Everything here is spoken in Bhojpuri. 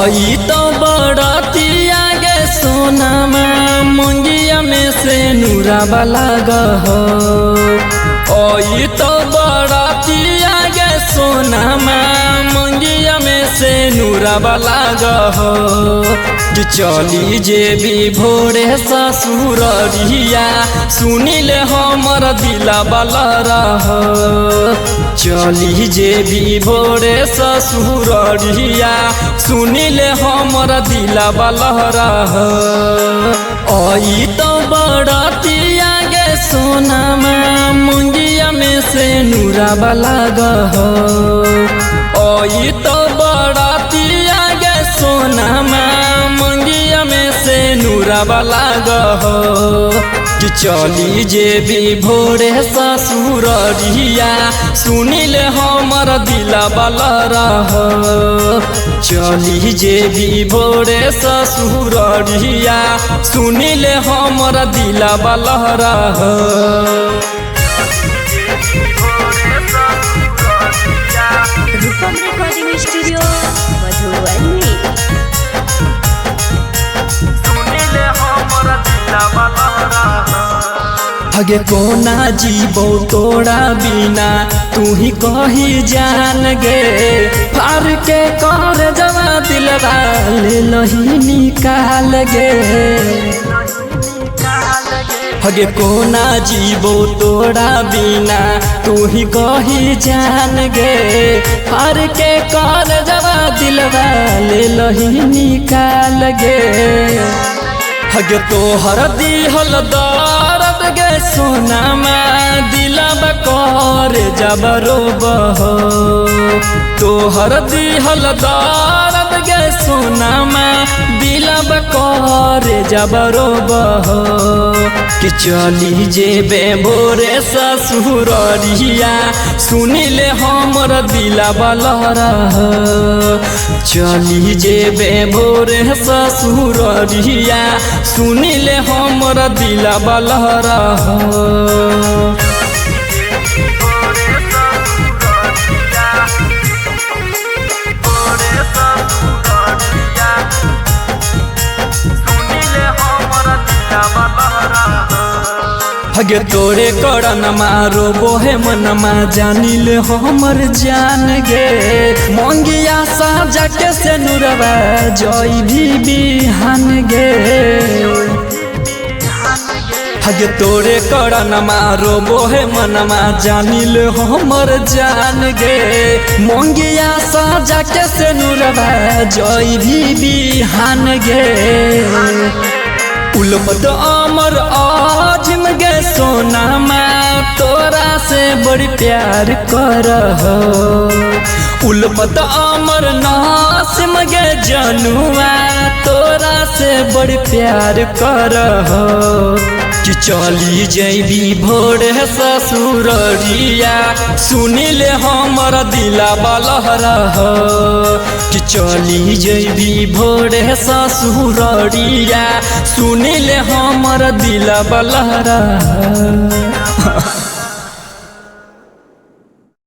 आई तो बड़तिया गे सोनामा मंगिया में से नूरा वाला गह आई तो बड़तिया गे सोनामा मंगिया में से नूरा वाला गह कि चली जे भी भोरे ससुररिया सुनिले हमर दिला वाला रह चली जे भी भोरे ससुररिया सुनिले हमर दिला वाला रह आई तो बड़तिया गे सोनामा मंगिया में से नूरा वाला गह आई तो बड़तिया गे सोनामा मंगिया में से नूरा वाला गह कि चली जे भी भोरे ससुररिया सुनिले हमर दिला वाला रह चली जे भी भोरे ससुररिया सुनिले हमर दिला वाला रह रूपम रिकॉर्डिंग स्टूडियो मधुबनी। हगे कोना जीवो तोड़ा बिना तू ही कही जान गे फार के कर जवा दिलवा ले लही निकाल गे हगे कोना जीवो तोड़ा बिना तू ही कही जान गे फार के कर जवा दिलवा ले लही निकाल गे हगे तोहर दिहल दर्द गे सोनामा दिलवा कर जबरो बहो तोहर दिहल दर्द गे सोनामा दिलवा कर जबरो बहो कि चली जेबे भोरे ससुररिया सुनिले हमर दिला वाला रह चली जेबे भोरे ससुररिया सुनिले हमर दिला वाला रह हगे तोरे करन मारो बोहे मनमा जानिल हमर जान गे मंगिया साजा के से नुरवा जई भी बिहान गे हगे तोरे करन मारो बोहे मनमा जानिल हमर जान गे मंगिया साजा के से नुरवा जई भी बिहान गे उलपत अमर आजिम गे सोनामा तोरा से बड़ी प्यार कर उलपत अमर नासिम गे जनुआ तोरा से बड़ी प्यार कर कि चली जैबी भोरे ससुररिया सुनिले हमर दिला वाला रह कि चली जैबी भोरे ससुररिया सुनिले हमर दिला वाला रह